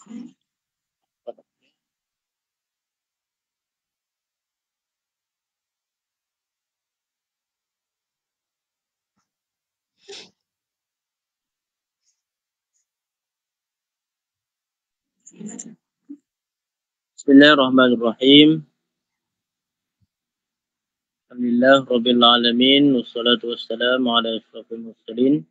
Bismillahirrahmanirrahim. Alhamdulillah Rabbil Alamin. Wassalatu wassalamu ala ashrafil mursalin.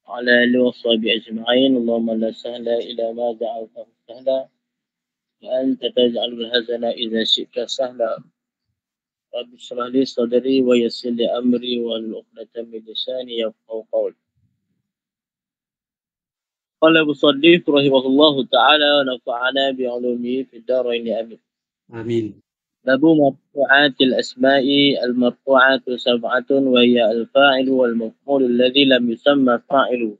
Wa ala alihi wa sahbihi ajma'in. Allahumma la sahla ila ma ja'altahu sahla. Wa anta taj'alul hazana idza syi'ta sahla. Rabbi shrah li sadri wa yassir li amri wa hlul 'uqdatam min lisani yafqahu qawli. Qala al-musannif rahimahullahu ta'ala wa nafa'ana bi'ulumihi fid dharain amin. Amin. باب مرفوعات الأسماء المرفوعات سبعة وهي الفاعل والمفعول الذي لم يسمى فاعله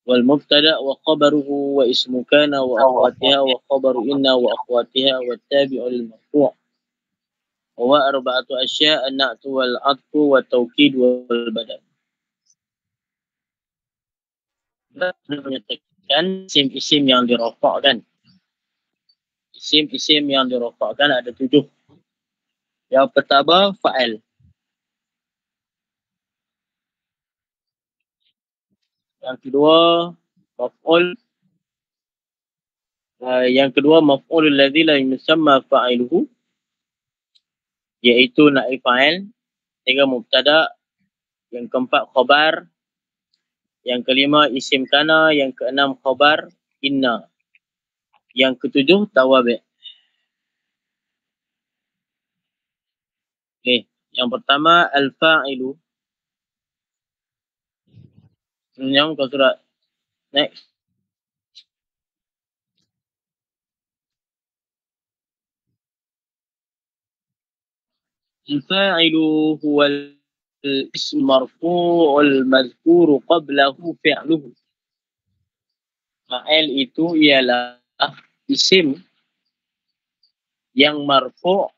والمبتدأ وخبره واسم كان وأخواتها وخبر إن وأخواتها والتابع للمرفوع وهو أربعة أشياء النعت والعطف والتوكيد والبدل. Menyatakan isim-isim yang dirafa'kan. Isim-isim yang dirafa'kan ada 7. Yang pertama fa'il. Yang kedua maf'ul. Yang kedua maf'ul alladhi la yusamma fa'iluhu, iaitu naib fa'il. Tiga mubtada. Yang keempat khabar. Yang kelima isim kana. Yang keenam khabar inna. Yang ketujuh tawabi'. Okay. Yang pertama al-fa'ilu. Sebenarnya muka surat. Next. Al-fa'ilu huwa al-ism marfu'ul mazkuru qablahu fi'luhu. Fa'il itu ialah isim yang marfu'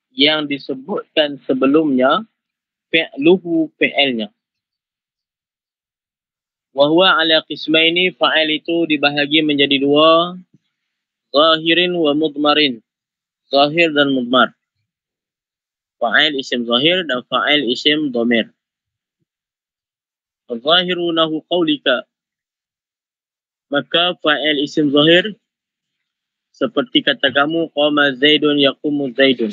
yang disebutkan sebelumnya fi'luhu fi'ilnya. Wa huwa ala qismaini, fa'il itu dibahagi menjadi 2, zahirin wa mudmarin. Zahir dan mudmar. Fa'il isim zahir dan fa'il isim dhamir. Zahiru nahu qawlika. Maka fa'il isim zahir seperti kata kamu qama zaidun yaqumu zaidun.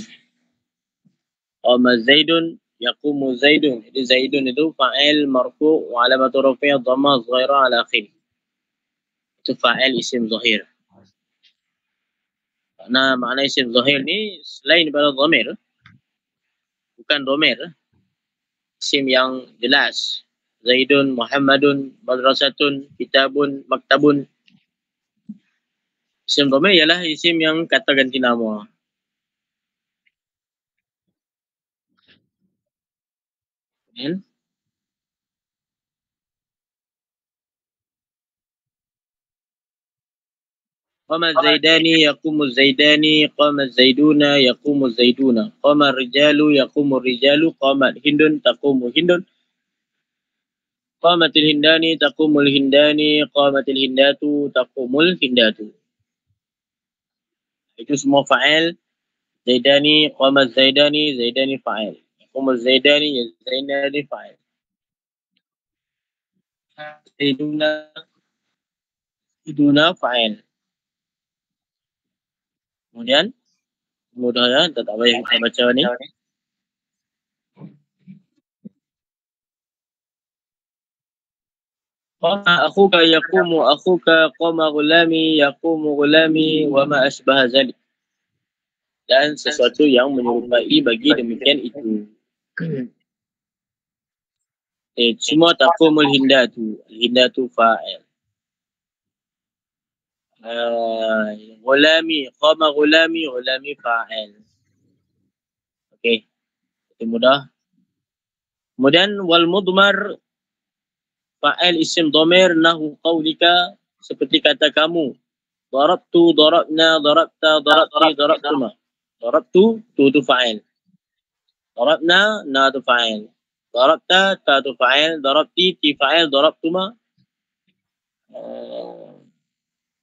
Qama zaidun yaqumu zaidun. Jadi zaidun itu fa'il marfu' wa alamatu rafi'ah dhamma zahira ala akhir. Itu fa'il isim zahir. Karena makna isim zahir ni selain daripada dhamir, bukan dhamir, isim yang jelas. Zaidun, Muhammadun, madrasatun, kitabun, maktabun. Isim dhamir ialah isim yang kata ganti nama. Qama zaidani yaqumu zaidani, qama zaiduna yaqumu zaiduna, qama rijalu yaqumu rijalu, qamat hindun taqumu hindun, qamatil hindani taqumul hindani, qamatil hindatu taqumul hindatu. Itu semua fa'il. Zaidani, qama zaidani, zaidani fa'il. Qama zaidani, zaidani fa'il. Zaiduna, zaiduna fa'il. Kemudian mudah ya, tak payah kita baca ni. Qama akhuka yaqumu akhuka, qama ghulami yaqumu ghulami, wa ma asbaha zalik. Dan sesuatu yang menyerupai bagi demikian itu. Semua taqumul hindatu. Hindatu fa'il. Ghulami, qama ghulami, ghulami fa'il. Okey. Itu mudah. Kemudian wal mudmar fa'il isim dhamir nahu qawlika, seperti kata kamu. Darabtu, darabna, darabta, darabti, darabtuma. Darabtu, tu fa'il. Darabna, na tu fa'il. Darabta, ta tu fa'il. Darabti, ti fa'il. Darabtuma,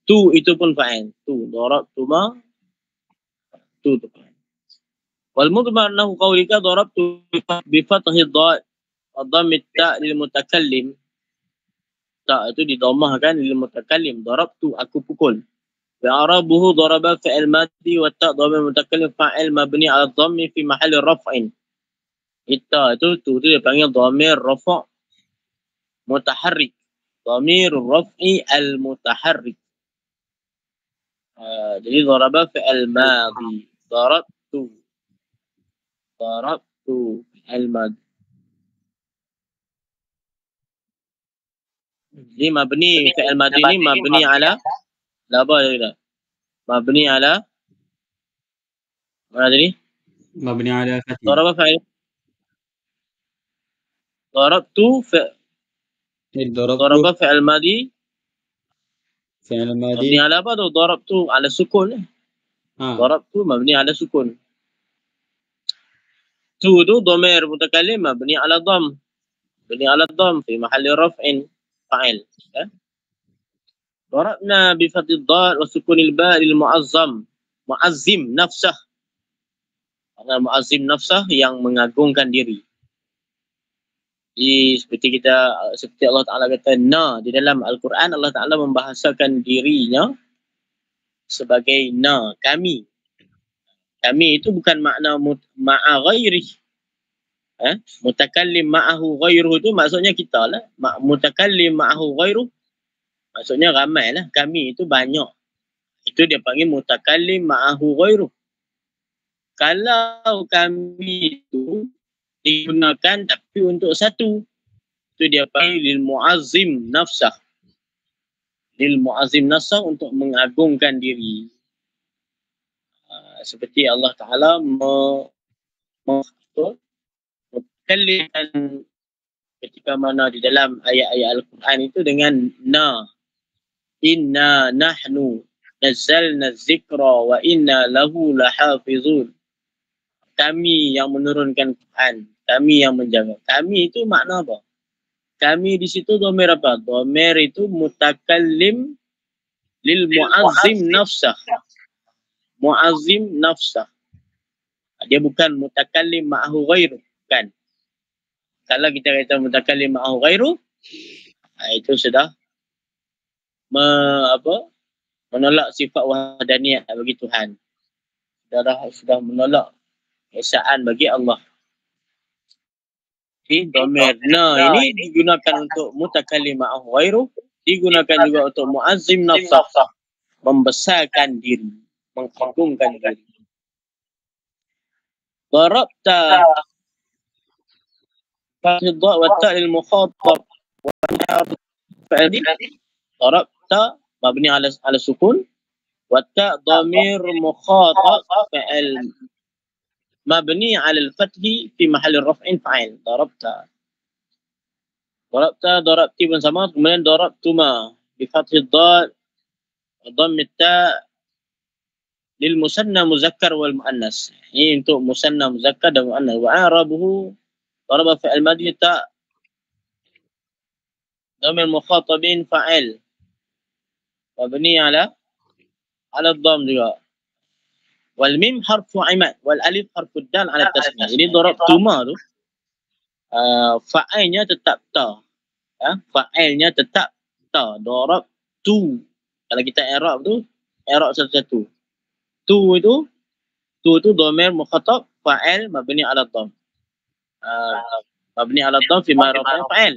Tu itu pun fa'il. Tu darabtu ma, tu tu fa'il. Wal mudmar annahu qawlika darabtu bi fathi dha dhamm ta lil mutakallim. Ta itu didomahkan lil mutakallim. Darabtu, aku pukul. Bi'arabuhu daraba fi'il madhi wa ta dhamir mutakallim fa'il mabni 'ala dhammi fi mahalli raf'in. Ita itu tu dia panggil dhamir rafa' mutaharrik. Dhamir raf'i al mutaharrik. Jadi daraba fi'il madhi. Darabtu fi'il madhi. Jadi mabni fi'il madhi ni mabni 'ala apa dia? Mabni 'ala mana tadi? مبني على فتح. Daraba fa'il. Darabtu daraba fi'il madhi. فعل مبني ماضي. على apa tu? Darabtu 'ala sukun. Darabtu mabni 'ala sukun. Tu tu dhamir mutakallim mabni 'ala dhamm. Mabni 'ala dhamm fi mahalli raf'in fa'il. Darabna bi fathid dal wa sukunil ba lil mu'azzam. Mu'azzim nafsah. Karena mu'azzim nafsah yang mengagungkan diri. Jadi seperti Allah Ta'ala kata na di dalam Al-Quran, Allah Ta'ala membahasakan dirinya sebagai na, kami. Kami itu bukan makna ma'a ghairih. Mutakallim ma'ahu ghairuh itu maksudnya kita lah. Mutakallim ma'ahu ghairuh maksudnya ramai lah. Kami itu banyak. Itu dia panggil mutakallim ma'ahu ghairuh. Kalau kami itu digunakan tapi untuk satu, itu dia panggil lil mu'azzim nafsah. Lil mu'azzim nafsah untuk mengagungkan diri. Seperti Allah Ta'ala mutakallimkan ketika mana di dalam ayat-ayat Al-Quran itu dengan na. Inna nahnu nazzalna zikra wa inna lahu lahafizun. Kami yang menurunkan Quran, kami yang menjaga. Kami itu makna apa? Kami di situ dhamir apa? Dhamir itu mutakallim lil mu'azzim nafsah. Mu'azzim nafsah. Dia bukan mutakallim ma'ahu ghairu. Bukan. Kalau kita kata mutakallim ma'ahu ghairu, itu sudah menolak sifat wahdaniyah bagi Tuhan. Sudah menolak esaan bagi Allah. Jadi dhamir na ini digunakan untuk mutakallim ma'ahu ghairu, digunakan juga untuk mu'azzim nafsah, membesarkan diri, mengagungkan diri. Darabta fathid dha wa ta lil mukhatab wa fa'il. Darabta mabni ala sukun wa ta dhamir mukhatab fa'il mabni ala al-fathi fi mahall raf'in fa'il. Darabta darabti pun sama. Kemudian darabtuma bi fathid dha wa dhamm ta lil musanna muzakkar wal muannas. Ini untuk musanna muzakkar dan muannas. Wa arabuhu daraba fi'il madhi ta dhamir mukhatabin fa'il mabni ala dhamm juga. Wal mim harfu imad wal alif harfu dal ala tasniyah. Jadi darabtuma tu fa'ilnya tetap ta. Fa'ilnya tetap ta. Darabtu. Kalau kita i'rab tu i'rab satu-satu. Tu itu dhamir mukhatab fa'il mabni ala dhamm. Mabni ala dhamm fi ma rafa fa'il.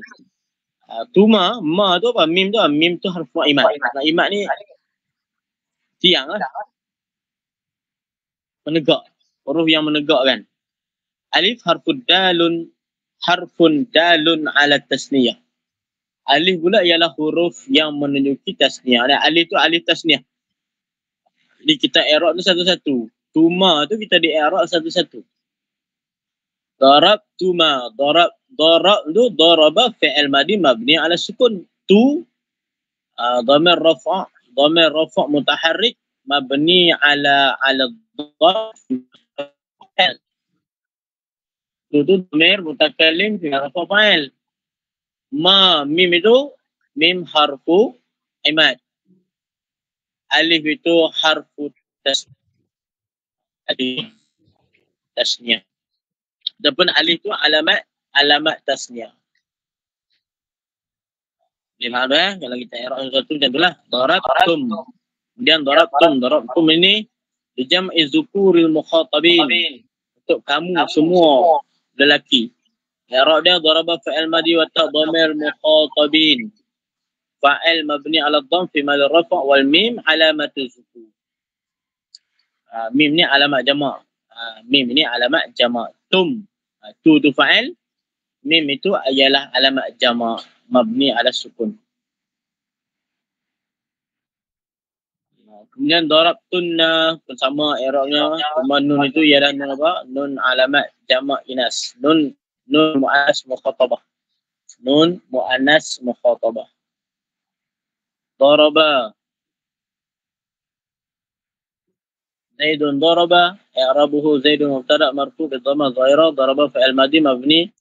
Tuma ma tu apa? Mim tu harfu imad. Nah, imad ni tiang lah. Menegak. Huruf yang menegakkan. Alif harfun dalun ala tasniyah. Alif pula ialah huruf yang menunjuki tasniyah. Alif tu alif tasniyah. Jadi kita i'rab tu satu-satu. Tuma tu kita di i'rab satu-satu. Darabtuma, darab tu daraba fi'il madhi mabni ala sukun. Tu dhamir rafa' mutaharrik mabni ala dhamm. Tu dhamir mutakallim fi rafa' fa'il. Ma mim itu mim harfu imad. Alif itu harfu tasniyah. Adapun alif itu alamat tasniyah. Gimana? Kalau kita i'rab sesuatu macam itulah. Darabtum. Kemudian darabtum ini dijam'i zukuril mukhatabin. Untuk kamu semua lelaki. I'rab dia daraba fa'il madi wa ta dhamir mukhatabin. Fa'il mabni 'ala dhamm fi mahall rafa' wal mim alamatu zukur. Mim ni alamat jamak. Mim ni alamat jamak. Tum. Tu fa'il. Mim itu ialah alamat jamak mabni 'ala sukun. Kemudian darabtunna bersama i'rabnya, cuma nun itu ialah nun apa? Nun alamat jamak inas. Nun muannas mukhatabah. Nun muannas mukhatabah. Daraba Zaidun daraba, i'rabuhu Zaidun mubtada' marfu' bi dhamma dhahira, daraba fa'il madi mabni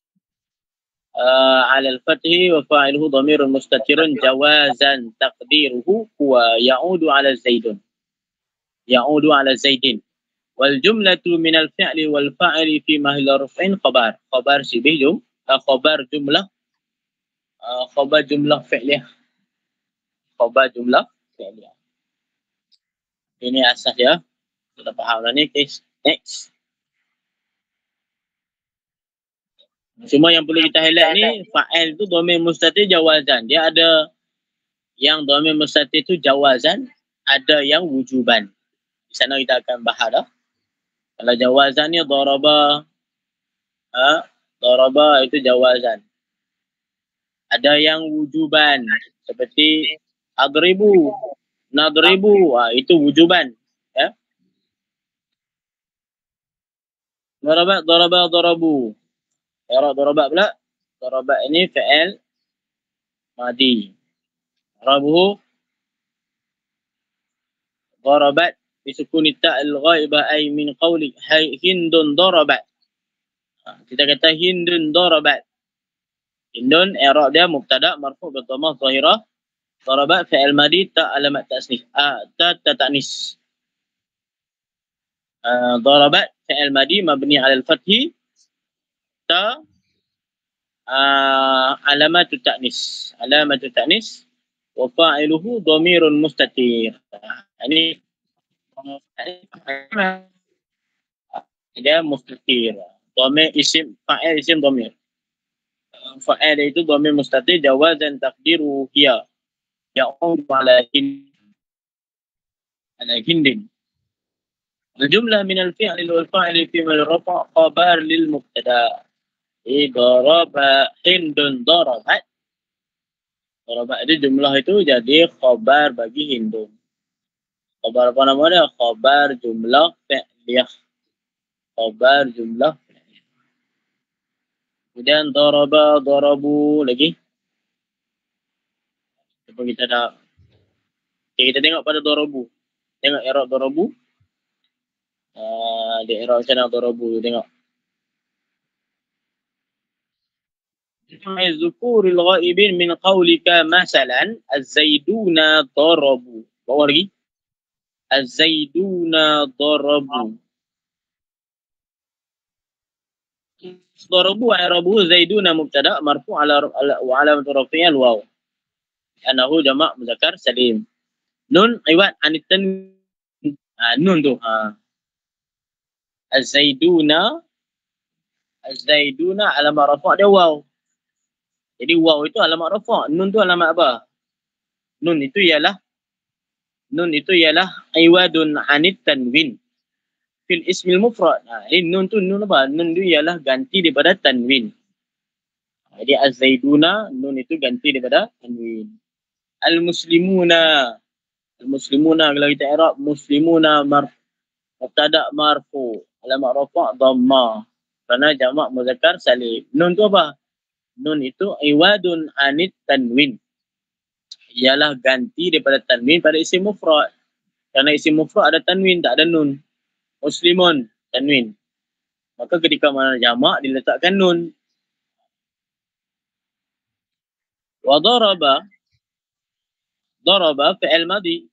على الفتح وفاعله ضمير مستتر جوازا تقديره هو يعود على زيد والجملة من الفعل والفاعل في محل رفع خبر شبه خبر جملة فعلية ini asas ya, sudah paham lah ni. Next. Cuma yang perlu kita highlight ni, fa'il tu dhamir mustatir jawazan. Dia ada yang dhamir mustatir tu jawazan, ada yang wujuban. Di sana kita akan bahas dah. Kalau jawazan ni daraba, daraba itu jawazan. Ada yang wujuban seperti adribu, nadribu, itu wujuban, ya. Darabu. I'rab daraba pula. Daraba ini fi'il madi. I'rabuhu darabat bisukuni ta'il ghaibah ay min qawli hindun darabat. Kita kata hindun darabat. Hindun i'rab dia mubtada' marfu' bi dhammah dhahirah. Darabat fi'il madi ta alamat tasnif. Ta ta'nis. Darabat fi'il madi mabni 'ala al-fathi ta alamatu ta'nis wa fa'iluhu dhamirun mustatir. Ini dia mustatir. Dhamir isim fa'il isim dhamir. Fa'il itu dhamir mustatir jawazan taqdiru hiya ya'um ala hindin. الجملة من الفعل والفاعل فيما الرفع خبر للمبتدا. ضرب هند ضربت. Darabat itu jumlah itu jadi khabar bagi hindun. Khabar apa namanya? Khabar jumlah fi'liyah. Khabar jumlah fi'liyah. Kemudian daraba, darabu lagi. Coba kita dah. Okay, kita tengok pada darabu. Tengok i'rab darabu. Di i'rab macam mana darabu, tengok. Zukuril ghaibin min qawlika masalan az-zaiduna darabu. Bawa lagi. Az-zaiduna darabu. Darabu i'rabuhu zaiduna mubtada' marfu' ala raf'ihi al-waw. Anahu jama' muzakkar salim. Nun iwad anit tanwin. Nun tu. Az-zaiduna alamat rafa' dia waw. Jadi waw itu alamat rafa'. Nun tu alamat apa? Nun itu ialah iwadun anit tanwin fil ismil mufrad. Ini nun tu nun apa? Nun tu ialah ganti daripada tanwin. Jadi az-zaiduna nun itu ganti daripada tanwin. Al-muslimuna kalau kita i'rab muslimuna mubtada' marfu, alamat rafa' dhamma. Kerana jamak muzakkar salim. Nun tu apa? Nun itu iwadun anit tanwin. Ialah ganti daripada tanwin pada isim mufrad. Kerana isim mufrad ada tanwin, tak ada nun. Muslimun tanwin. Maka ketika mana jamak diletakkan nun. Wa daraba fi'il madi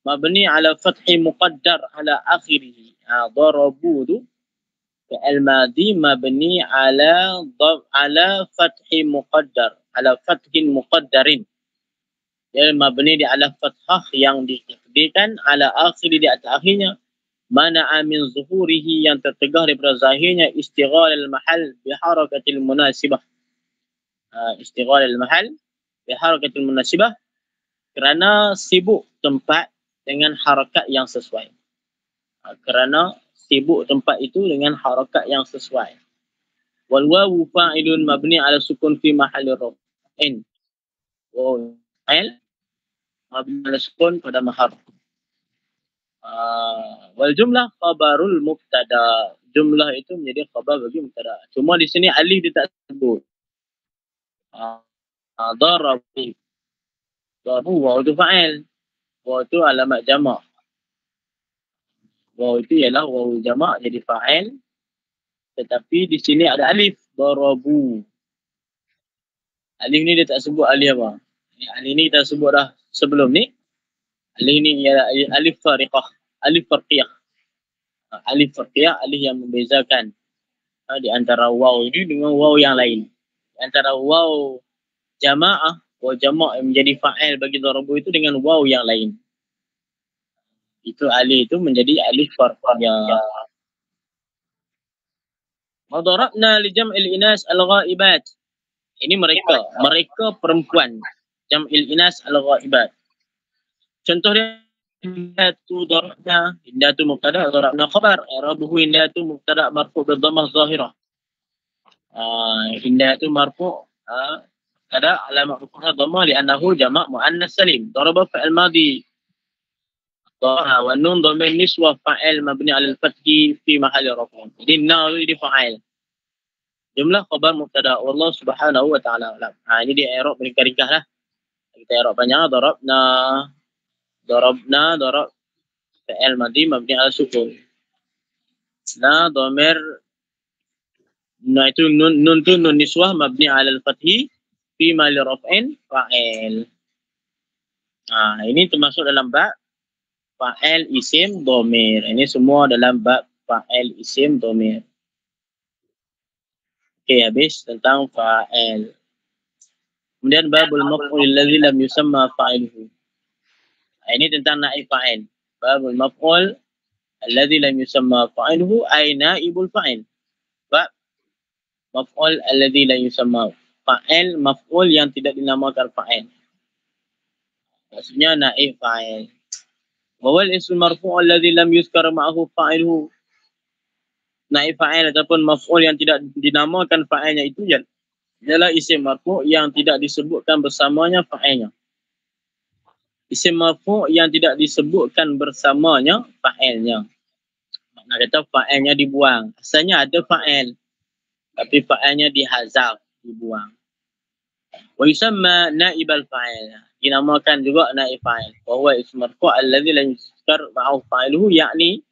mabni ala fathi muqaddar ala akhirih. Darabu tu fi'il madhi mabni ala fathi muqaddar, ala fathin muqaddarin. Dia mabni di ala fathah yang ditakdirkan, ala akhiri di atas akhirnya, mana'a min zuhurihi yang tertegah daripada zahirnya, istighal al-mahal biharakatil munasibah. Istighal al-mahal biharakatil munasibah, kerana sibuk tempat dengan harakat yang sesuai. Kerana sibuk tempat itu dengan harakat yang sesuai. Wal wawu fa'ilun mabni ala sukun fi mahalli raf'in. Wawu fa'il mabni ala sukun pada mahal. Wal jumlah khabarul mubtada. Jumlah itu menjadi khabar bagi mubtada. Cuma di sini alif dia tak sebut. Darabu. Darabu wawu itu fa'il. Wawu itu alamat jamak. Wawu itu ialah wawu jamak jadi fa'il. Tetapi di sini ada alif. Darabu. Alif ni dia tak sebut alif apa. Alif ni kita sebut dah sebelum ni. Alif ni ialah alif fariqah. Alif farqiyah. Alif farqiyah, alif yang membezakan di antara waw ini dengan waw yang lain. Di antara waw jamaah, waw jamak yang menjadi fa'il bagi darabu itu dengan waw yang lain. Itu alif itu menjadi alif farqiyah. Wa darabna li jam'il inas al-ghaibat. Ini mereka perempuan. Jam'il inas al-ghaibat. Contoh dia Indatu darabna, indatu mubtada, darabna khabar. I'rabuhu indatu mubtada marfu' bi dhammah zahirah. Indatu marfu' mubtada alamat raf'ah dhammah li'annahu jama' muannas salim. Daraba fa'il madhi. Wa nun dhamir niswa fa'il mabni 'ala al-fathi fi mahalli raf'in. Jadi na itu fa'il. Jumlah khabar mubtada. Wallahu subhanahu wa ta'ala alam. Ini dia i'rab ringkas-ringkas lah. Kita i'rab panjang. Darabna, darab fi'il madhi mabni ala sukun. Na dhamir, na itu nun tu nun niswah mabni ala al-fathi fi mali raf'in fa'il. Ini termasuk dalam bab fa'il isim dhamir. Ini semua dalam bab fa'il isim dhamir. Okey, habis tentang fa'il. Kemudian babul maf'ul alladhi lam yusamma fa'iluhu. Ini tentang naib fa'il. Babul maf'ul alladhi lam yusamma fa'iluhu ay naibul fa'il. Bab maf'ul alladhi lam yusamma fa'il, maf'ul yang tidak dinamakan fa'il. Maksudnya naib fa'il. Wa wal ismul marfu' alladhi lam yuzkar ma'ahu fa'iluhu. Naib fa'il ataupun maf'ul yang tidak dinamakan fa'ilnya itu ialah isim marfu' yang tidak disebutkan bersamanya fa'ilnya. Isim marfu' yang tidak disebutkan bersamanya fa'ilnya. Makna kata fa'ilnya dibuang. Asalnya ada fa'il, tapi fa'ilnya dihazaf, dibuang. Wa yusamma naibal fa'il. Dinamakan juga naib fa'il. Wa huwa ism marfu' alladhi la yuzkar ma'ahu fa'iluhu, yakni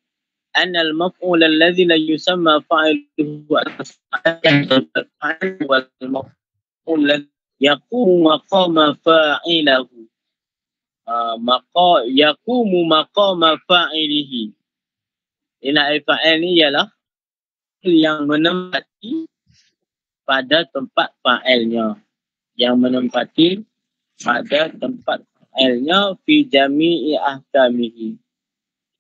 anna al-maf'ul alladhi la yusamma fa'iluhu al-fa'il wal maf'ul yaqumu maqama fa'ilahu. Yaqumu maqama fa'ilihi. Naib fa'il ni ialah yang menempati pada tempat fa'ilnya. Yang menempati pada tempat fa'ilnya fi jami'i ahkamihi.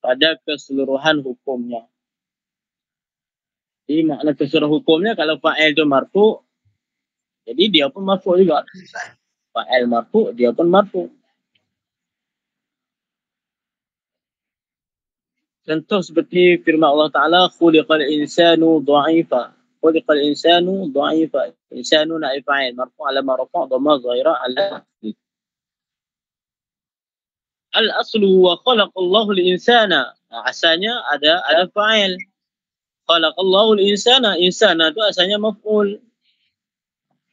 Pada keseluruhan hukumnya. Jadi makna keseluruhan hukumnya kalau fa'il tu marfu', jadi dia pun marfu' juga. Fa'il marfu', dia pun marfu'. Contoh seperti firman Allah Ta'ala, khuliqal insanu dha'ifa. Khuliqal insanu dha'ifa. Insanu naib fa'il marfu' ala ma rafa' dhamma zahira ala al-aslu wa khalaqallahu al-insana. Asalnya ada fa'il. Khalaqallahu al-insana. Insana itu asalnya maf'ul.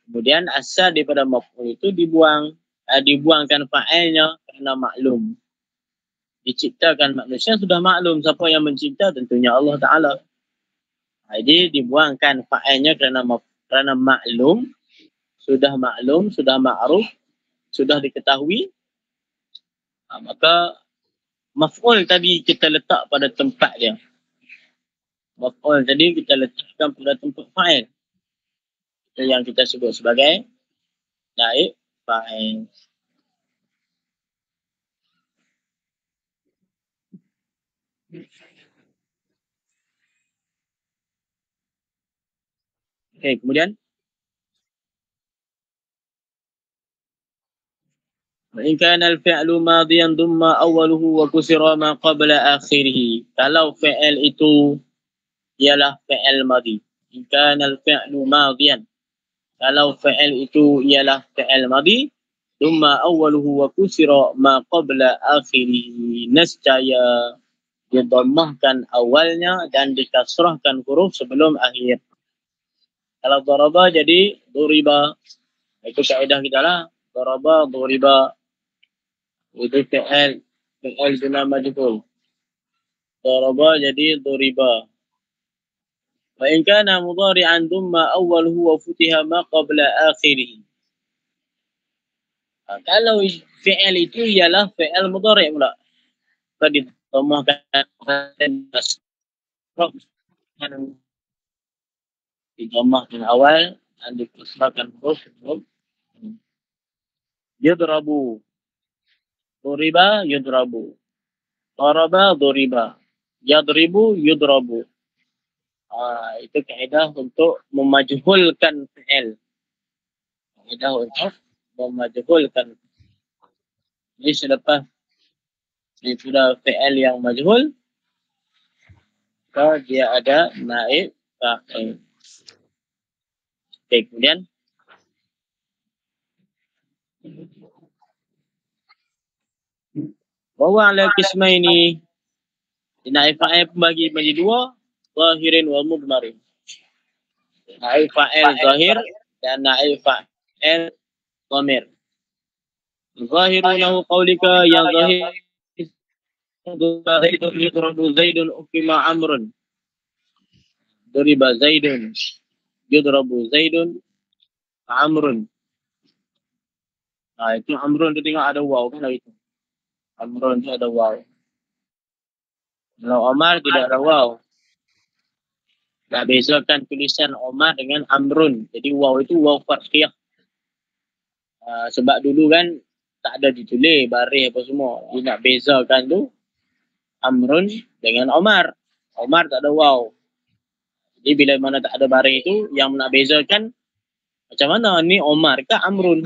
Kemudian asal daripada maf'ul itu dibuang. Dibuangkan fa'ilnya kerana maklum. Diciptakan manusia sudah maklum siapa yang mencipta, tentunya Allah Ta'ala. Jadi dibuangkan fa'ilnya kerana maklum, sudah ma'ruf, sudah diketahui, maka Maf'ul tadi kita letak pada tempat dia. Maf'ul tadi kita letakkan pada tempat fa'il. Itu yang kita sebut sebagai naib fa'il. Okey, kemudian in kana al-fi'lu madiyan dumma awwaluhu wa kusira ma qabla akhirih. Kalau fi'il itu ialah fi'il madi. In kana al-fi'lu madiyan. Kalau fi'il itu ialah fi'il madi, dumma awwaluhu wa kusira ma qabla akhirih. Nescaya didammahkan awalnya dan dikasrahkan huruf sebelum akhir. Kalau daraba jadi duriba. Itu kaedah kita lah. Daraba, duriba. Itu fi'il guna majhul. Daraba jadi duriba. Wa in kana mudhari'an dumma awwaluhu wa futiha ma qabla akhirih. Kalau fi'il itu ialah fi'il mudhari' pula. Tadi didammahkan awal dan dikasrahkan huruf sebelum yadrabu. Duriba yudrabu. Daraba duriba. Yadribu yudrabu. Itu kaedah untuk memajhulkan fi'il. Kaedah untuk memajhulkan. Jadi selepas sudah fi'il yang majhul, maka dia ada naib fa'il. Okey, kemudian bahwa ala qismaini, naib fa'il bagi menjadi dua, zahirin wa mudmarin. Naib fa'il zahir dan naib fa'il dhamir. Zahirunahu qaulika yang zahir Zaidun yudrabu Zaidun ukima Amrun. Duriba Zaidun yudrabu Zaidun Amrun. Itu Amrun tu tengok ada waw kan itu. Amrun tu ada waw. Kalau Omar tidak ada waw. Tak bezakan tulisan Omar dengan Amrun. Jadi waw itu waw farqiyah. Sebab dulu kan tak ada ditulis baris apa semua. Dia nak bezakan tu Amrun dengan Omar. Omar tak ada waw. Jadi bila mana tak ada baris itu, yang nak bezakan macam mana ni Omar ke Amrun.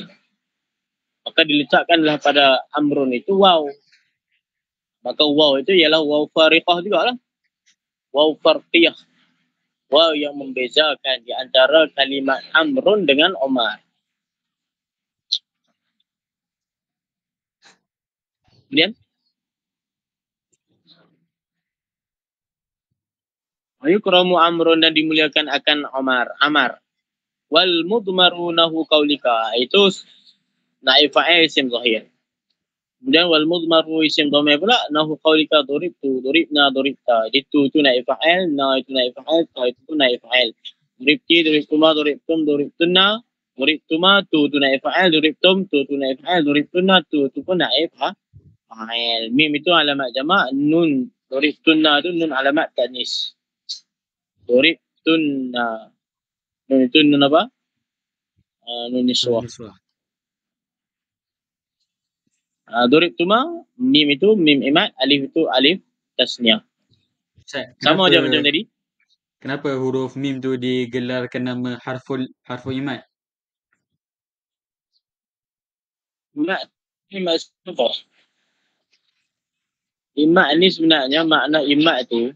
Maka diletakkanlah pada Amrun itu waw. Maka waw itu ialah waw fariqah juga lah. Waw farqiyah. Waw yang membezakan di antara kalimat Amrun dengan Omar. Kemudian yukramu Amrun dan dimuliakan akan Amar. Wal mudmarunahu qaulika. Itu naib fa'il isim zahir. Kemudian wal mudmaru isim dhamir pula nahu qaulika duribtu, duribna, duribta. Itu naib fa'il, na itu naib fa'il, ta itu naib fa'il. Duribti, duribtuma, duribtum, duribtunna, duribtuma, tu naib fa'il, duribtum, tu naib fa'il, duribtunna, tu pun naib fa'il. Mim itu alamat jamak, nun duribtunna itu nun alamat tanis. Duribtunna. Nun itu nun apa? Nun niswah. Duribtuma, mim itu mim imat, alif itu alif tasniah. Sama aja macam tadi. Kenapa huruf mim tu digelarkan nama harful imat? Imat apa? Imat ni sebenarnya makna imat tu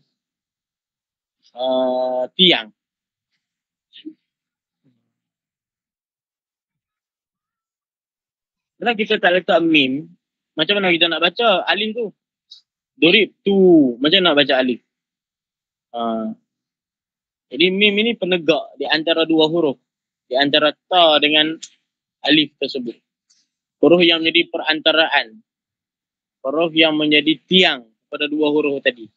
tiang. Kalau kita tak letak mim, macam mana kita nak baca alif tu? Durib tu, macam nak baca alif? Jadi mim ini penegak di antara dua huruf. Di antara ta dengan alif tersebut. Huruf yang menjadi perantaraan. Huruf yang menjadi tiang pada dua huruf tadi.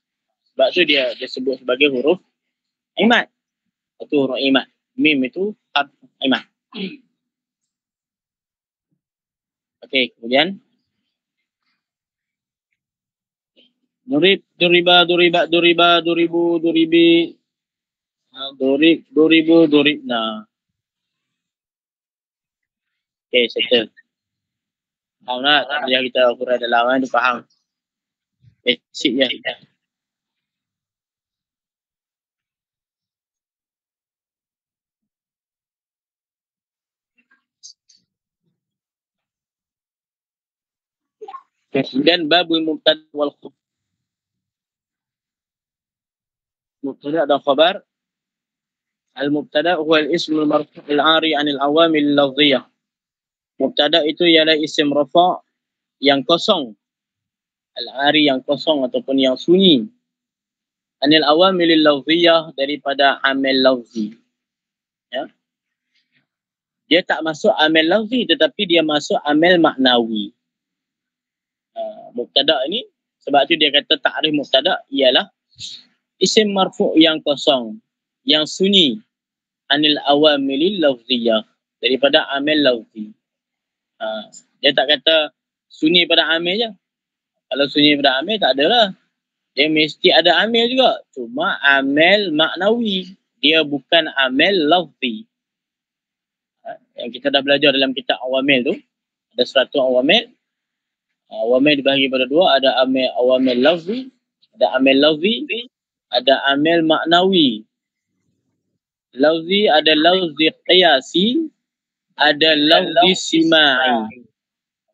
Sebab tu dia sebut sebagai huruf imat. Itu huruf imat. Mim itu harf imat. Okey, kemudian Durib, duriba, duriba, duriba, duribu, duribi. Durib, duribu, duribna. Okay, settle. Faham tak? Tak payah kita ukuran dalam kan, dia faham. Basic je. Kemudian babul mubtada wal khabar. Mubtada dan khabar. Al-mubtada huwa al-ism al-marfu' al-'ari 'an al-awamil al-lafziyah. Mubtada itu ialah isim rafa' yang kosong. Al-'ari yang kosong ataupun yang sunyi. Anil awamil al-lafziyah, daripada amil lafzi. Ya. Dia tak masuk amil lafzi tetapi dia masuk amil maknawi. Mubtada ini, sebab tu dia kata ta'rif mubtada ialah isim marfu' yang kosong, yang sunyi, anil awamilil lafziyah, daripada amil lafzi. Dia tak kata sunyi pada amil je. Kalau sunyi pada amil tak adalah. Dia mesti ada amil juga. Cuma amil maknawi. Dia bukan amil lafzi. Yang kita dah belajar dalam kitab awamil tu, ada 100 awamil. Awamil dibahagi pada dua, ada amil awamil lafzi, ada amil lafzi, ada amil maknawi. Lafzi ada lafzi qiyasi, ada lafzi sima'i.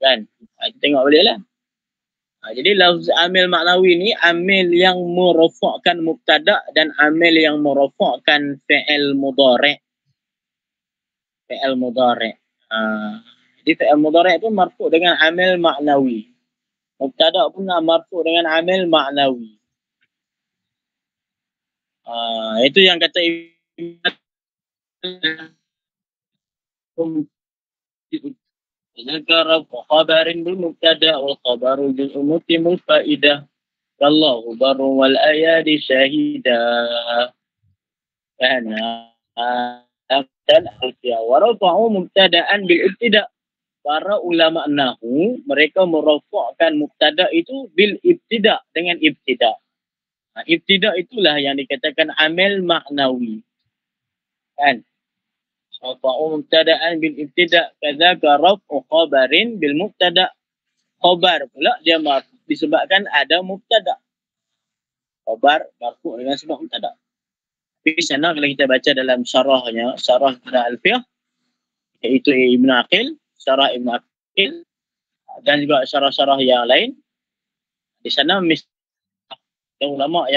Kan? Kita tengok balik lah. Jadi lafzi amil maknawi ni amil yang merofakkan mubtada dan amil yang merofakkan fi'il mudhari'. Fi'il mudhari'. Jadi fi'il mudhari' pun marfu' dengan amil maknawi. Mubtada pun marfu' dengan amil maknawi. Itu yang kata Zakara khabarin bil mubtada wal khabaru bil umutimul faidah. Wallahu barru wal ayadi syahida. Kana dan alfiya wa rafa'u mubtada'an bil ibtida'. Para ulama nahwu mereka merafa'kan mubtada itu bil ibtida', dengan ibtida'. Ibtida' itulah yang dikatakan amil maknawi. Kan? Rafa'u mubtada'an bil ibtida' kadzaka raf'u khabarin bil mubtada'. Khabar pula dia marfu disebabkan ada mubtada'. Khabar marfu dengan sebab mubtada'. Tapi sana kalau kita baca dalam syarahnya, syarah pada Alfiyah, iaitu Ibn Aqil, syarah Ibn Aqil, dan juga syarah-syarah yang lain, di sana ulama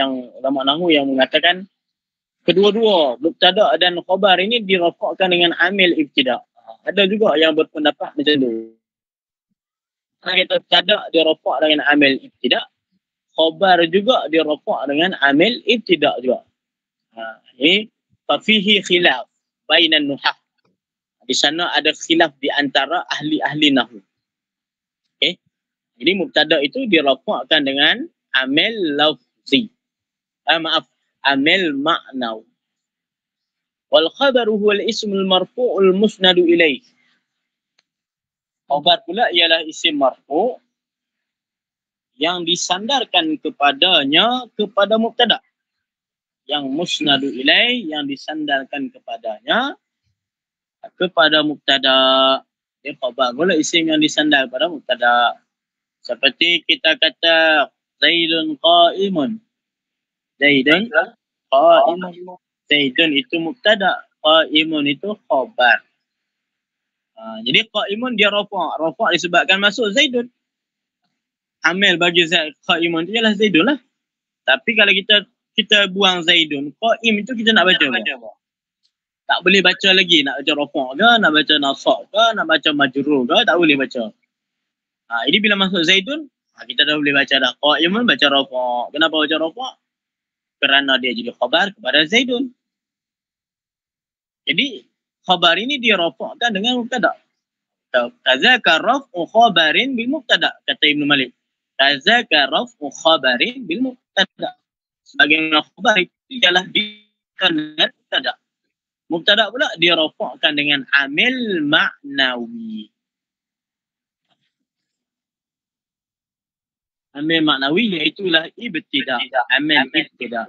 nahwu yang mengatakan kedua-dua mubtada' dan khabar ini dirafakkan dengan amil ibtida'. Ada juga yang berpendapat macam tu. Kalau kita mubtada' dirafak dengan amil ibtida', khabar juga dirafak dengan amil ibtida' juga. Ini fafihi khilaf bainan nuhah. Di sana ada khilaf di antara ahli-ahli nahwu. Okey. Jadi mubtada' itu dirafakkan dengan amil lafzi. Amil maknawi. Wal khabaru huwa al-ismul marfu'ul musnadu ilaih. Khabar pula ialah isim marfu' yang disandarkan kepadanya kepada mubtada'. Yang musnadu ilaih, yang disandarkan kepadanya kepada mubtada'. Khabar pula isim yang disandar kepada mubtada'. Seperti kita kata Zaidun qa'imun. Zaidun qa'imun. Zaidun itu mubtada', qa'imun itu khabar. Jadi qa'imun dia rafa'. Rafa' disebabkan masuk Zaidun. Amil bagi qa'imun itu ialah Zaidun lah. Tapi kalau kita buang Zaidun, qa'im itu kita nak baca apa? Tak boleh baca lagi. Nak baca rafa' ke, nak baca nasab ke, nak baca majrur ke, tak boleh baca. Jadi bila masuk Zaidun, kita dah boleh baca dah. Qa'imun baca rafa'. Kenapa baca rafa'? Kerana dia jadi khabar kepada Zaidun. Jadi khabar ini dia rafa'kan dengan mubtada'. Kadzaka raf'u khabarin bil mubtada', kata Ibn Malik. Kadzaka raf'u khabarin bil mubtada'. Sebagaimana khabar itu ialah dengan mubtada'. Mubtada' pula dia rafa'kan dengan amil maknawi. Amil maknawi iaitulah ibtida. Amil ibtida.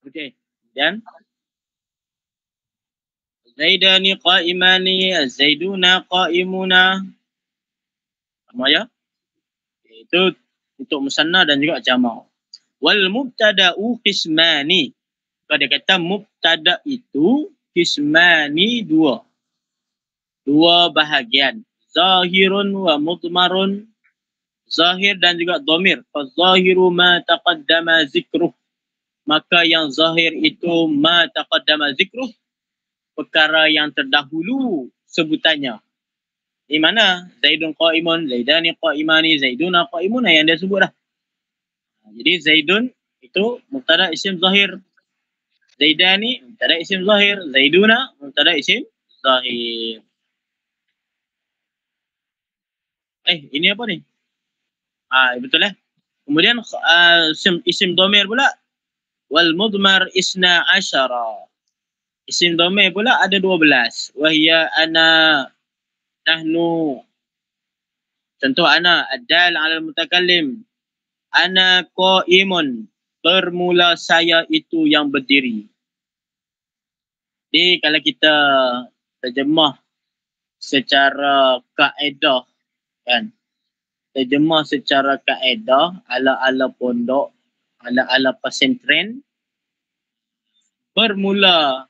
Okey. Dan Zaidani qa'imani, Az-Zaiduna qa'imuna. Sama ya? Itu untuk musanna dan juga jamak. Wal mubtada'u qismani. Pada kata mubtada' itu qismani dua. Dua bahagian. Zahirun wa mudmarun. Zahir dan juga dhamir. Fazahiru ma taqaddama zikruh. Maka yang zahir itu ma taqaddama zikruh. Perkara yang terdahulu sebutannya. Di mana? Zaidun qa'imun, Zaidani qa'imani, Zaiduna qa'imuna yang dia sebut dah. Jadi Zaidun itu mubtada isim zahir. Zaidani mubtada isim zahir. Zaiduna mubtada isim zahir. Ini apa ni? Betul lah. Kemudian isim dhamir pula. Wal mudmar isna asyara. Isim dhamir pula ada 12. Wahia ana, nahnu. Contoh ana, ad-dal 'ala al-mutakallim. Ana qa'imun. Bermula saya itu yang berdiri. Jadi kalau kita terjemah secara kaedah, kan? Terjemah secara kaedah, ala-ala pondok, ala-ala pesantren, bermula.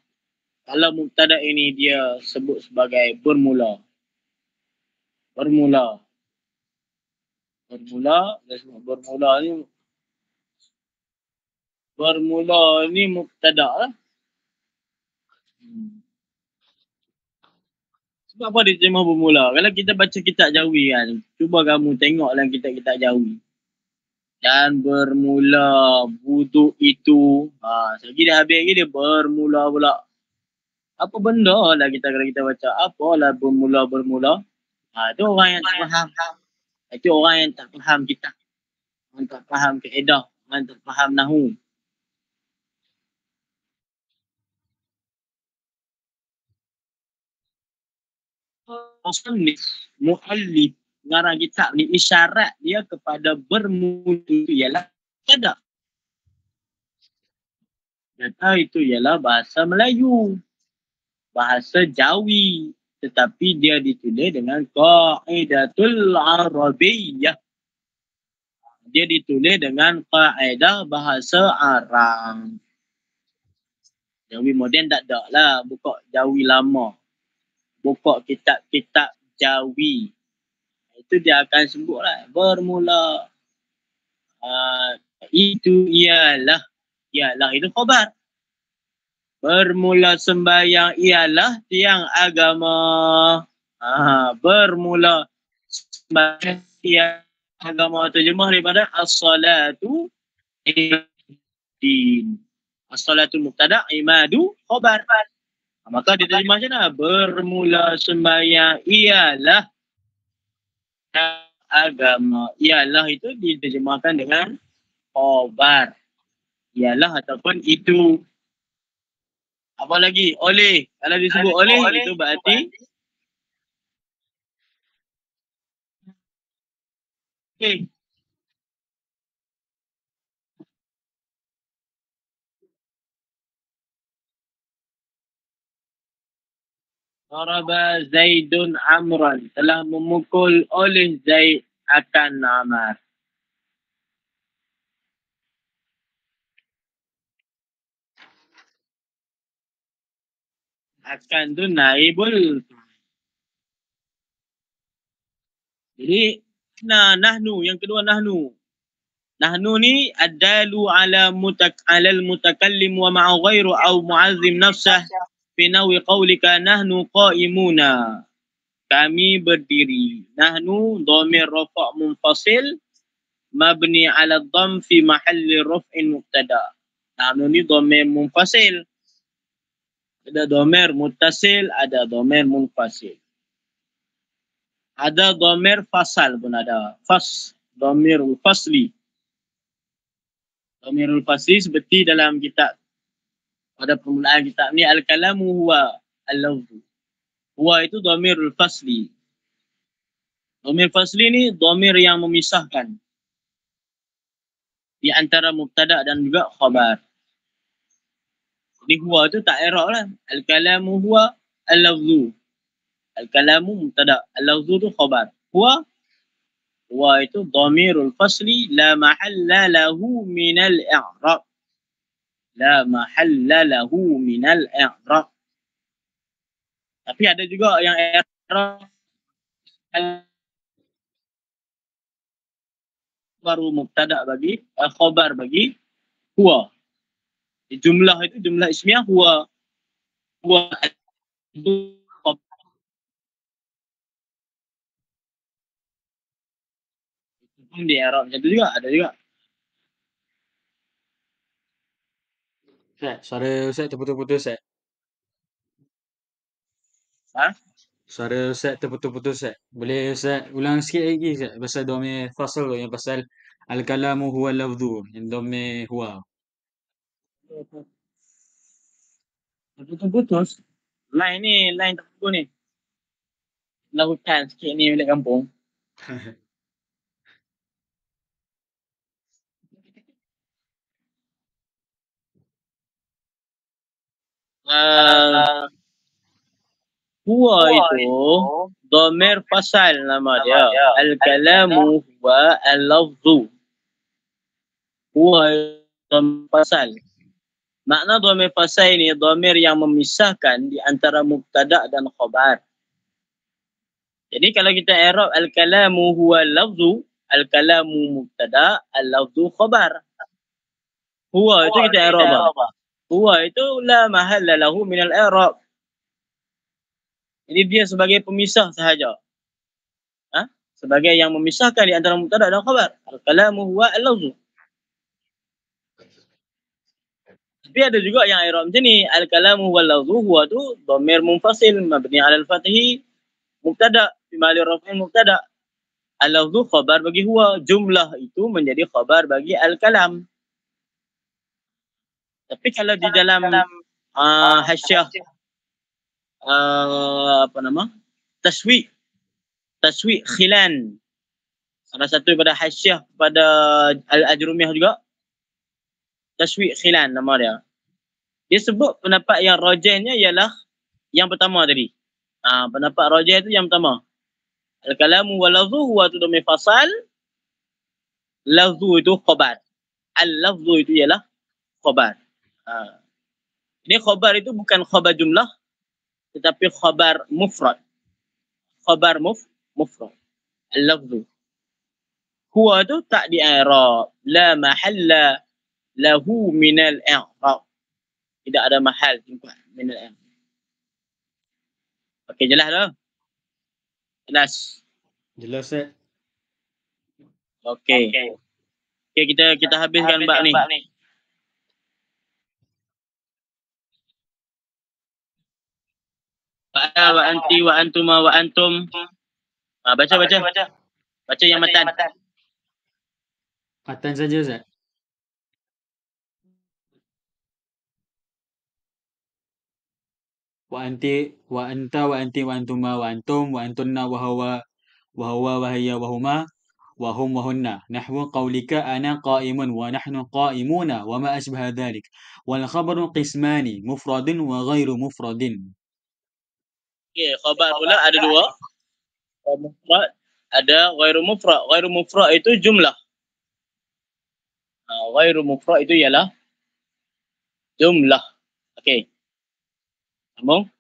Kalau mubtada ini dia sebut sebagai bermula. Bermula. Dia sebut bermula ni mubtada lah. Sebab apa dia terjemah bermula? Kalau kita baca kitab Jawi kan, cuba kamu tengoklah kitab-kitab Jawi. Dan bermula wuduk itu, selagi dia habis lagi dia bermula pula. Apa benda lah kalau kita baca, apalah bermula. Itu orang yang tak faham. Itu orang yang tak faham kitab. Orang tak faham kaedah. Orang tak faham nahu. Mu'allif ngarang kitab ni isyarat dia kepada bermula itu ialah tidak. Kata itu ialah bahasa Melayu, bahasa Jawi, tetapi dia ditulis dengan Qaidatul Arabiyyah. Dia ditulis dengan kaedah bahasa Arab. Jawi moden tak ada lah, buka Jawi lama. Buka kitab-kitab Jawi. Itu dia akan sebut lah. Bermula. Itu ialah itu khabar. Bermula sembahyang ialah tiang agama. Bermula sembahyang tiang agama terjemah daripada as-salatu din. As-salatu mubtada, imadu khabar. Maka diterjemah macam mana? Bermula sembahyang ialah agama. Ialah itu diterjemahkan dengan khabar. Ialah ataupun itu. Apa lagi? Oleh. Kalau disebut oleh itu berarti okey. Daraba Zaidun Amran. Telah memukul oleh Zaid akan Amar. Akan tu naibul. Jadi nahnu, yang kedua nahnu. Nahnu ni ad-dalu ala al-mutakallim wa ma'a ghairu aw mu'azzim nafsah fi nawi qawlika nahnu qa'imuna. Kami berdiri. Nahnu dhamir rafa' munfasil mabni ala dhamm fi mahalli raf'in mubtada. Nahnu ni dhamir munfasil. Ada dhamir muttasil, ada dhamir munfasil. Ada dhamir fasal pun ada. Dhamirul fasli. Dhamirul fasli seperti dalam kitab, pada permulaan kitab ni al-kalamu huwa al-lafzu. Huwa itu dhamirul fasli. Dhamir fasli ini dhamir yang memisahkan di antara mubtada dan juga khabar. Jadi huwa itu tak i'rab lah. Al-kalamu huwa al-lafzu. Al-kalamu mubtada, al-lafzu itu khabar. Huwa itu dhamirul fasli la mahalla lahu minal i'rab. La mahalla lahu minal i'rab. Tapi ada juga yang i'rab baru mubtada bagi khabar bagi huwa. Jumlah itu jumlah ismiyah huwa itu di i'rab itu juga ada juga. Ustaz, suara Ustaz terputus-putus Ustaz. Ha? Suara Ustaz terputus-putus Ustaz. Boleh Ustaz ulang sikit lagi Ustaz pasal dhamir fasl tu, yang pasal al-kalamu huwa lafdhu, yang dhamir huwa. Putus-putus. Line ni, line terputus ni. Lah hutan sikit ni balik kampung. Huwa itu dhamir fasal nama dia. Al-kalamu huwa al-lafzu. Huwa dhamir fasal. Makna dhamir fasal ini dhamir yang memisahkan di antara mubtada dan khabar. Jadi kalau kita i'rab al-kalamu huwa al-lafzu, al-kalamu mubtada, al-lafzu khabar. Huwa itu kita i'rab. Huwa itu la mahalla lahu minal i'rab. Jadi dia sebagai pemisah sahaja. Sebagai yang memisahkan di antara mubtada dan khabar. Al-kalamu huwa al-lafzu. Tapi ada juga yang i'rab macam ni. Al-kalamu huwa al-lafzu, huwa tu dhamir munfasil mabni 'ala al-fathi mubtada fi mahali raf'in mubtada. Al-lafzu khabar bagi huwa. Jumlah itu menjadi khabar bagi al-kalam. Tapi kalau di dalam hasyiah taswi' khilan, salah satu pada hasyiah pada al-ajrumiyah juga, taswi' khilan nama dia. Dia sebut pendapat yang rajihnya ialah yang pertama tadi. Pendapat rajih itu yang pertama. Al-kalamu wal lafzu huwa tu dhamir fasal. Lafzu itu khabar. Al-lafzu itu ialah khabar. Ini khabar itu bukan khabar jumlah, tetapi khabar mufrad. Khabar mufrad. Al-lafzu. Huwa itu tak di i'rab. La mahalla lahu minal i'rab. Tidak ada mahal tempat minal i'rab. Okey, jelas dah? Jelas. Jelas Ustaz. Okey. Okey, kita habiskan bab ni. Wa anti wa antuma wa antum. Baca. Baca yang matan. Matan saja Ustaz. Wa anti wa anta wa anti wa antuma wa antum wa antunna wa huwa wa hiya wa huma wa hum wa hunna. Nahwu qawlika ana qa'imun wa nahnu qa'imuna wa ma asbaha dhalik. Wal khabaru qismani, mufradun wa ghairu mufradin. Okey, khabar pula ada dua. Mufrad, ada ghairu mufrad. Ghairu mufrad itu jumlah. Ghairu mufrad itu ialah jumlah. Okey. Sambung.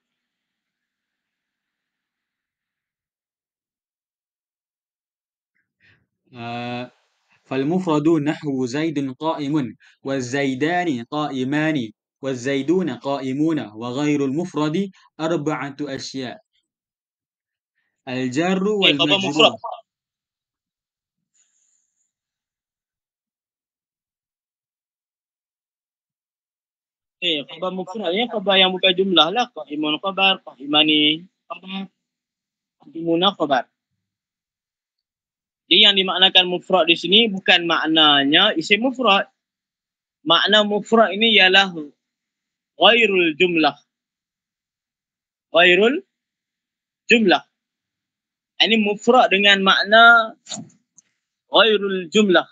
فالمفرد نحو زيد قائم والزيدان قائمان والزيدون قائمون وغير المفرد أربعة أشياء: الجار والمجرور. Khabar mufrad ni khabar yang bukan jumlah lah. Qaimun khabar, qaimani khabar, qaimuna khabar. Jadi yang dimaknakan mufrad di sini bukan maknanya isim mufrad. Makna mufrad ini ialah ghairul jumlah. Ghairul jumlah. Ini mufrad dengan makna ghairul jumlah.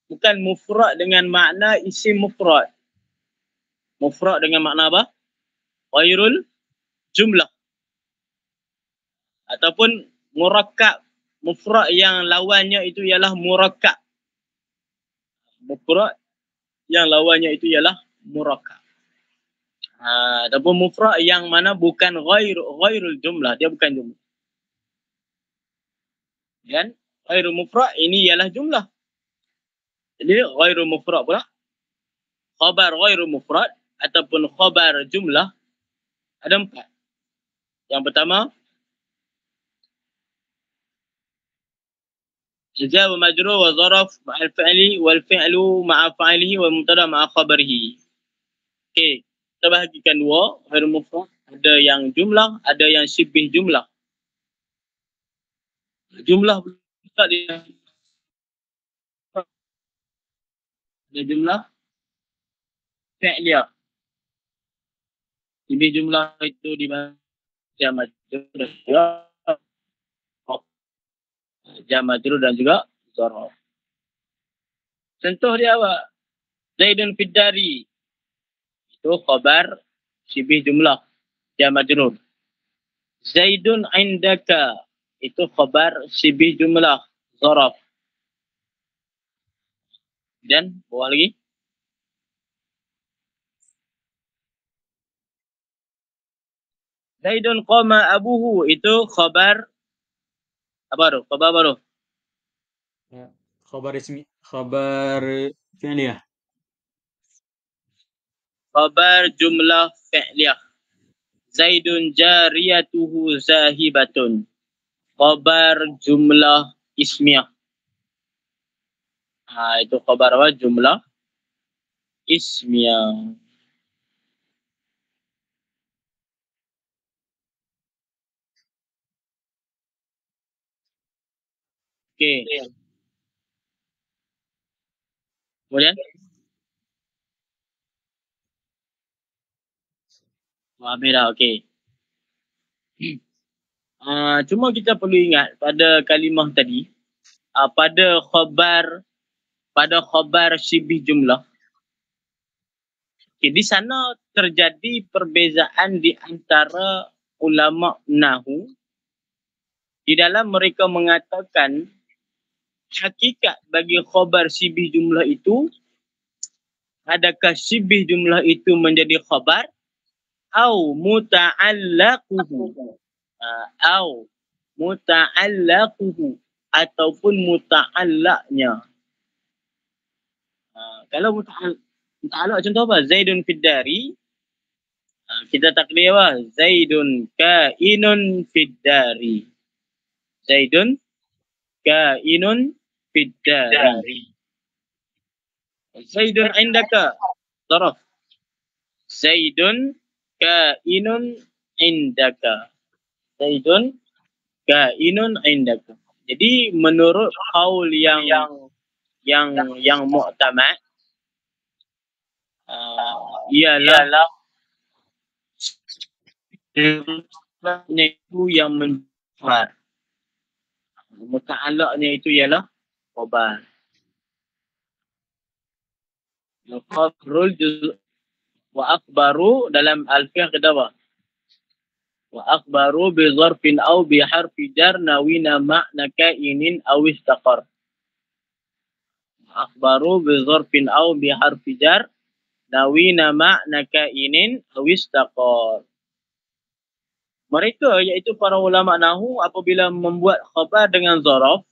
Bukan mufrad dengan makna isim mufrad. Mufrad dengan makna apa? Ghairul jumlah. Ataupun murakkab. Mufrad yang lawannya itu ialah murakkab. Mufrad yang lawannya itu ialah murakkab. Ataupun mufrad yang mana bukan ghairul jumlah. Dia bukan jumlah. Kan? Ghairul mufrad ini ialah jumlah. Jadi ghairul mufrad pula. Khabar ghairul mufrad ataupun khabar jumlah ada 4. Yang pertama, جزاء ومجرور وظرف مع الفعل والفعل مع فاعله والمبتدا مع خبره. Okey, kita bahagikan dua, ghairul mufrad, ada yang jumlah, ada yang syibih jumlah. Jumlah pula dia ada jumlah fi'liyah. Syibih jumlah itu dibaca majrur dan juga majrur dan juga zarf. Contoh dia apa? Zaidun fid dari. Itu khabar syibih jumlah, dia majrur. Zaidun indaka. Itu khabar syibih jumlah, zarf. Dan bawah lagi. Zaidun qama abuhu. Itu khabar apa tu? Khabar apa tu? Khabar ismi, khabar fi'liyah. Khabar jumlah fi'liyah. Zaidun jariyatuhu zahibatun. Khabar jumlah ismiyah. Itu khabar apa? Jumlah ismiyah. Okey. Kemudian? Habis dah, okey. Cuma kita perlu ingat pada kalimah tadi, pada khabar syibih jumlah, di sana terjadi perbezaan di antara ulama nahwu di dalam mereka mengatakan hakikat bagi khabar syibih jumlah itu, adakah syibih jumlah itu menjadi khabar atau muta'allaquhu, atau muta'allaquhu ataupun muta'allaqnya. Kalau muta'allaq contoh apa? Zaidun fid dari. Kita takdir apa? Zaidun kainun fid dari. Zaidun kainun fid dari. Zaidun indaka. Zaraf. Zaidun kainun indaka. Zaidun kainun indaka. Jadi menurut qaul yang mu'tamad, ialah itu yang menjadi muta'allaqnya itu ialah khabar. Khabarul juz' wa akhbaru dalam alfiyah kedua. Wa akhbaru bi zarfin aw bi harfi jar nawina ma'na kainin aw istaqar. Akhbaru bi zarfin aw bi harfi jar nawina ma'na kainin aw istaqar. Mereka iaitu para ulama nahwu apabila membuat khabar dengan zaraf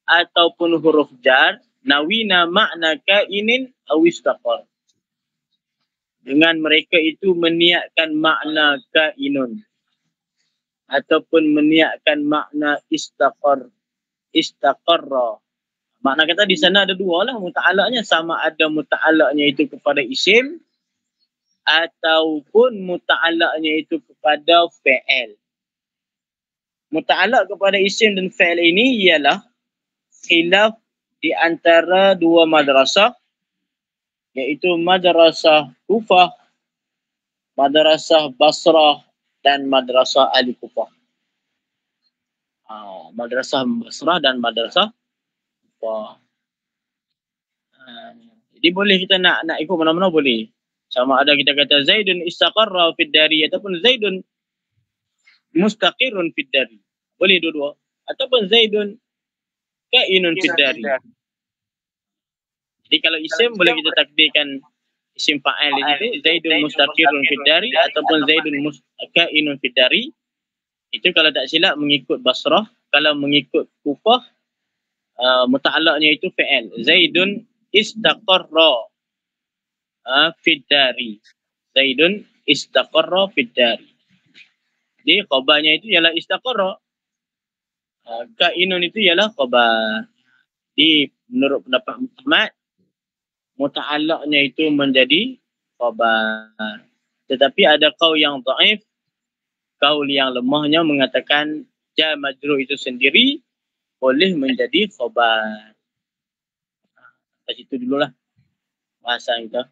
ataupun huruf jar, nawina ma'na kainin aw istaqar. Dengan mereka itu meniatkan makna kainun ataupun meniatkan makna istaqarra. Makna kata di sana ada dua lah muta'allaqnya, sama ada muta'allaqnya itu kepada isim ataupun muta'allaqnya itu kepada fi'il. Muta'allaq kepada isim dan fi'il ini ialah khilaf di antara dua madrasah, iaitu madrasah Kufah, madrasah Basrah dan madrasah Ahli Kufah. madrasah Basrah dan madrasah Kufah. Jadi boleh kita nak ikut mana-mana boleh. Sama ada kita kata Zaidun istaqarra fid dari ataupun Zaidun mustaqirrun fid dari. Boleh dua-dua. Ataupun Zaidun kainun fid dari. Jadi kalau isim boleh kita takdirkan isim fa'il itu Zaidun mustaqirrun fid dari ataupun Zaidun kainun fid dari. Itu kalau tak silap mengikut Basrah. Kalau mengikut Kufah muta'allaqnya itu fa'il. Zaidun istaqarra fid dari. Zaidun istaqarra fid dari. Jadi khabarnya itu ialah istaqarra. Kainun itu ialah khabar. Jadi menurut pendapat Muhammad, muta'allaqnya itu menjadi khabar. Tetapi ada qaul yang dhaif, qaul yang lemahnya mengatakan jar majrur itu sendiri boleh menjadi khabar. Kat situ dululah bahasan kita.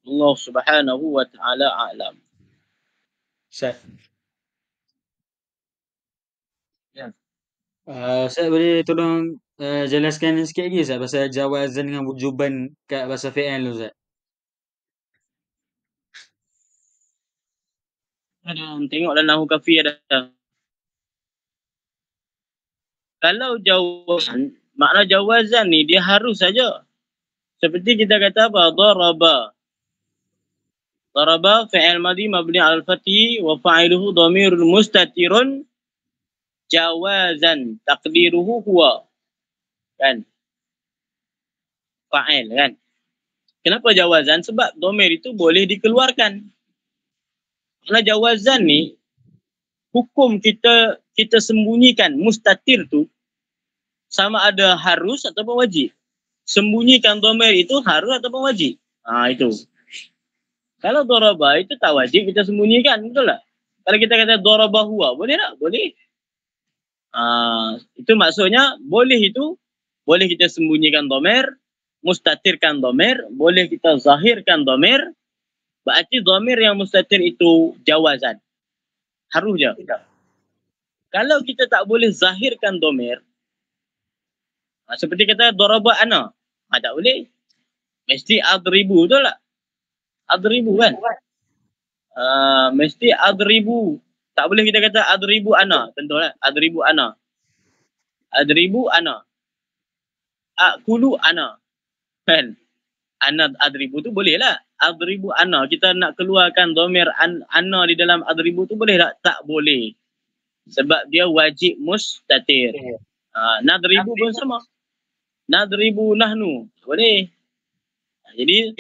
Allah Subhanahu wa taala a'lam. Ustaz. Ya. Ustaz boleh tolong jelaskan sikit lagi Ustaz pasal jawazan dengan wujuban kat bahasa fi'il tu Ustaz. Tengoklah nahu kafi ada. Kalau jawazan, makna jawazan ni dia harus saja. Seperti kita kata apa? Daraba. Daraba fi'il madhi mabni al-fathi wa fa'iluhu dhamirun mustatirun jawazan taqdiruhu huwa. Kan? Fa'il kan? Kenapa jawazan? Sebab dhamir itu boleh dikeluarkan. Karena jawazan ni hukum kita sembunyikan mustatir tu sama ada harus ataupun wajib. Sembunyikan dhamir itu harus ataupun wajib. Itu. Kalau daraba itu tak wajib kita sembunyikan, betul tak? Kalau kita kata daraba huwa, boleh tak? Boleh. Itu maksudnya boleh kita sembunyikan dhamir, mustatirkan dhamir, boleh kita zahirkan dhamir. Berarti dhamir yang mustatir itu jawazan. Harus je. Kalau kita tak boleh zahirkan dhamir, seperti kata daraba ana, tak boleh. Mesti adribu, betul tak? Adribu kan? Mesti adribu. Tak boleh kita kata adribu ana, tentulah adribu ana. Adribu ana. Akulu ana. Kan? Ana adribu tu boleh lah. Adribu ana. Kita nak keluarkan dhamir ana di dalam adribu tu boleh tak? Tak boleh. Sebab dia wajib mustatir. Nadribu pun sama. Nadribu nahnu. Boleh. Jadi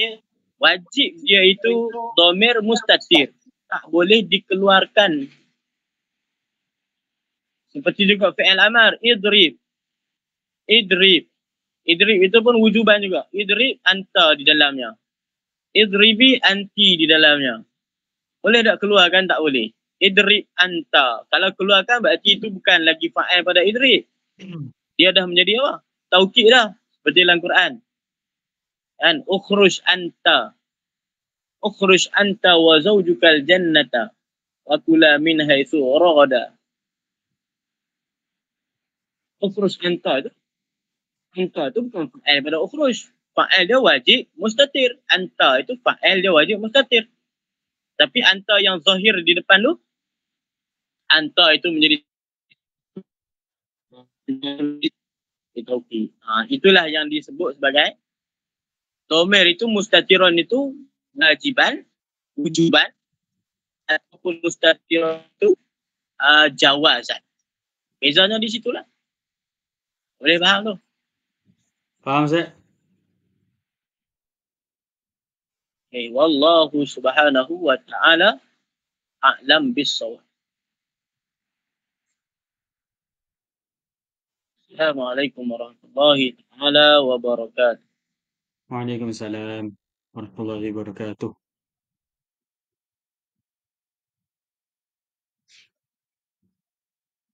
wajib dia itu dhamir mustatir. Tak boleh dikeluarkan. Seperti juga fi'il amar. Idrib. Idrib. Idrib itu pun wujuban juga. Idrib anta di dalamnya. Idribi anti di dalamnya. Boleh tak keluarkan? Tak boleh. Idrib anta. Kalau keluarkan berarti itu bukan lagi fa'il pada idrib. Dia dah menjadi apa? Taukid dah. Seperti dalam Quran. Kan? Ukhruj anta. Ukhruj anta wa zawjukal jannata. Wa kula min haitsu ragada. Ukhruj anta itu. Anta itu bukan fa'il pada ukhruj. Fa'il dia wajib mustatir. Anta itu fa'il dia wajib mustatir. Tapi anta yang zahir di depan tu, anta itu menjadi taukid. Itulah yang disebut sebagai dhamir itu mustatirun itu wajiban, wujuban ataupun mustatirun itu jawazan. Bezanya di situlah. Boleh faham tu? Faham Ustaz? Okay. Wallahu subhanahu wa ta'ala a'lam bis-shawab. Assalamualaikum warahmatullahi taala wabarakatuh. Waalaikumsalam warahmatullahi wabarakatuh.